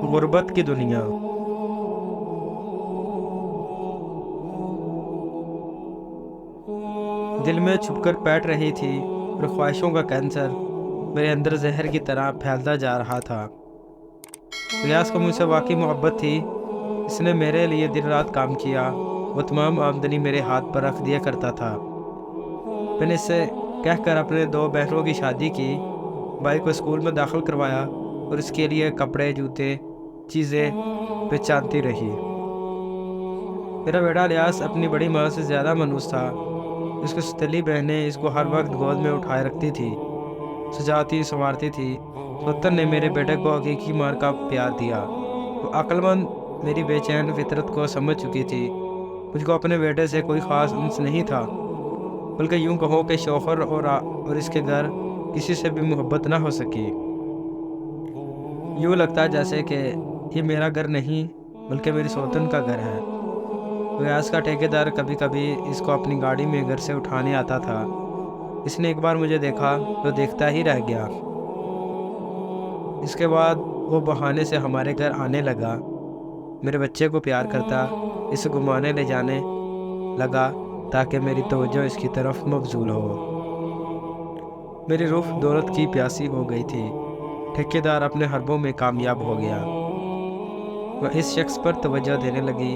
غربت کی دنیا۔ دل میں چھپ کر بیٹھ رہی تھی اور خواہشوں کا کینسر میرے اندر زہر کی طرح پھیلتا جا رہا تھا۔ ریاض کو مجھ سے واقعی محبت تھی۔ اس نے میرے لیے دن رات کام کیا، وہ تمام آمدنی میرے ہاتھ پر رکھ دیا کرتا تھا۔ میں نے اس سے کہہ کر اپنے 2 بہنوں کی شادی کی، بھائی کو اسکول میں داخل کروایا اور اس کے لیے کپڑے، جوتے، چیزیں پہچانتی رہی۔ میرا بیٹا ریاض اپنی بڑی ماں سے زیادہ مانوس تھا۔ اس کی ستلی بہنیں اس کو ہر وقت گود میں اٹھائے رکھتی تھی، سجاتی سنوارتی تھی۔ سوتن نے میرے بیٹے کو حقیقی ماں کا پیار دیا۔ وہ عقل مند میری بے چین فطرت کو سمجھ چکی تھی۔ مجھ کو اپنے بیٹے سے کوئی خاص انس نہیں تھا، بلکہ یوں کہو کہ شوہر اور اس کے گھر کسی سے بھی محبت نہ ہو سکی۔ یوں لگتا جیسے کہ یہ میرا گھر نہیں بلکہ میری سوتن کا گھر ہے۔ ریاض کا ٹھیکیدار کبھی کبھی اس کو اپنی گاڑی میں گھر سے اٹھانے آتا تھا۔ اس نے ایک بار مجھے دیکھا تو دیکھتا ہی رہ گیا۔ اس کے بعد وہ بہانے سے ہمارے گھر آنے لگا، میرے بچے کو پیار کرتا، اسے گھمانے لے جانے لگا تاکہ میری توجہ اس کی طرف مبذول ہو۔ میری روح دولت کی پیاسی ہو گئی تھی۔ ٹھیکیدار اپنے حربوں میں کامیاب ہو گیا۔ وہ اس شخص پر توجہ دینے لگی۔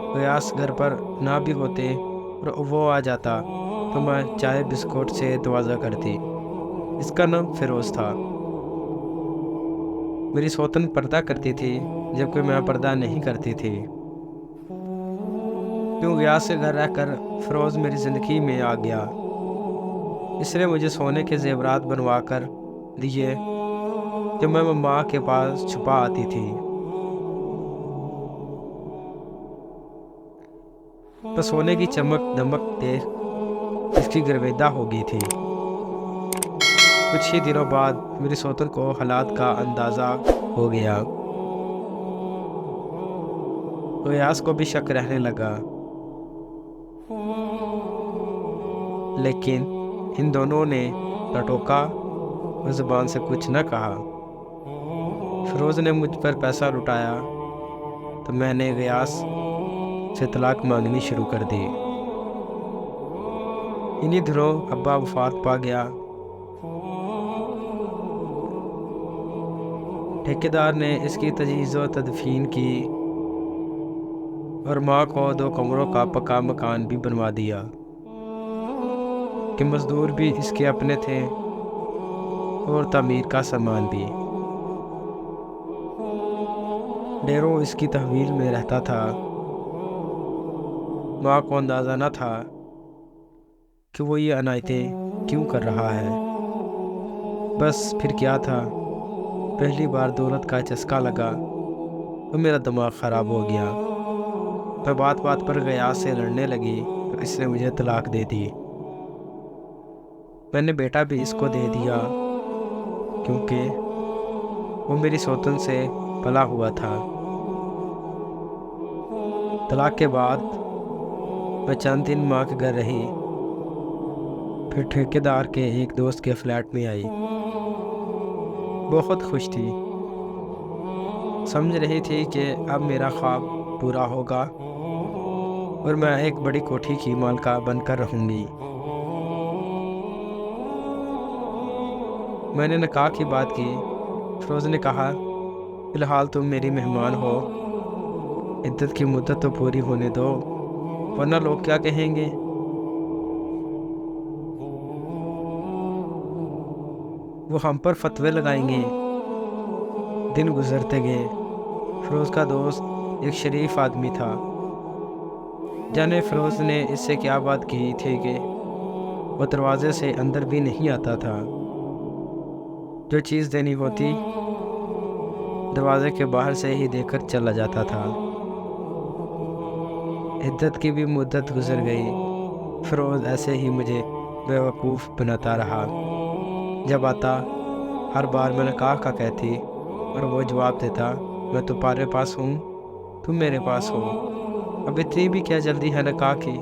ریاض گھر پر نہ بھی ہوتے اور وہ آ جاتا تو میں چائے بسکٹ سے توازہ کرتی۔ اس کا نام فیروز تھا۔ میری سوتن پردہ کرتی تھی جبکہ میں پردہ نہیں کرتی تھی۔ کیوں ریاض سے گھر رہ کر فیروز میری زندگی میں آ گیا۔ اس نے مجھے سونے کے زیورات بنوا کر دیے جو میں ماں کے پاس چھپا آتی تھی۔ تو سونے کی چمک دمک دیکھ اس کی گرویدہ ہو گئی تھی۔ کچھ ہی دنوں بعد میری سوتن کو حالات کا اندازہ ہو گیا۔ ریاض کو بھی شک رہنے لگا، لیکن ان دونوں نے نہ ٹوکا اور زبان سے کچھ نہ کہا۔ فیروز نے مجھ پر پیسہ لٹایا تو میں نے ریاض سے طلاق مانگنی شروع کر دی۔ انہی دنوں ابا وفات پا گیا۔ ٹھیکیدار نے اس کی تجہیز و تدفین کی اور ماں کو 2 کمروں کا پکا مکان بھی بنوا دیا کہ مزدور بھی اس کے اپنے تھے اور تعمیر کا سامان بھی۔ ڈیروں اس کی تحویل میں رہتا تھا۔ ماں کو اندازہ نہ تھا کہ وہ یہ عنایتیں کیوں کر رہا ہے۔ بس پھر کیا تھا، پہلی بار دولت کا چسکا لگا تو میرا دماغ خراب ہو گیا۔ میں بات بات پر ریاض سے لڑنے لگی تو اس نے مجھے طلاق دے دی۔ میں نے بیٹا بھی اس کو دے دیا کیونکہ وہ میری سوتن سے پلا ہوا تھا۔ طلاق کے بعد میں چند دن ماں کے گھر رہی، پھر ٹھیکیدار کے ایک دوست کے فلیٹ میں آئی۔ بہت خوش تھی، سمجھ رہی تھی کہ اب میرا خواب پورا ہوگا اور میں ایک بڑی کوٹھی کی مالکہ بن کر رہوں گی۔ میں نے نکاح کی بات کی۔ فیروز نے کہا، فی الحال تم میری مہمان ہو، عدت کی مدت تو پوری ہونے دو ورنہ لوگ کیا کہیں گے۔ وہ ہم پر فتوے لگائیں گے۔ دن گزرتے گئے۔ فیروز کا دوست ایک شریف آدمی تھا۔ جانے فیروز نے اس سے کیا بات کی تھی کہ وہ دروازے سے اندر بھی نہیں آتا تھا۔ جو چیز دینی ہوتی دروازے کے باہر سے ہی دے کر چلا جاتا تھا۔ عدت کی بھی مدت گزر گئی۔ فیروز ایسے ہی مجھے بیوقوف بناتا رہا۔ جب آتا ہر بار میں نکاح کا کہتی اور وہ جواب دیتا، میں تمہارے پاس ہوں، تم میرے پاس ہو، اب اتنی بھی کیا جلدی ہے نکاح کی۔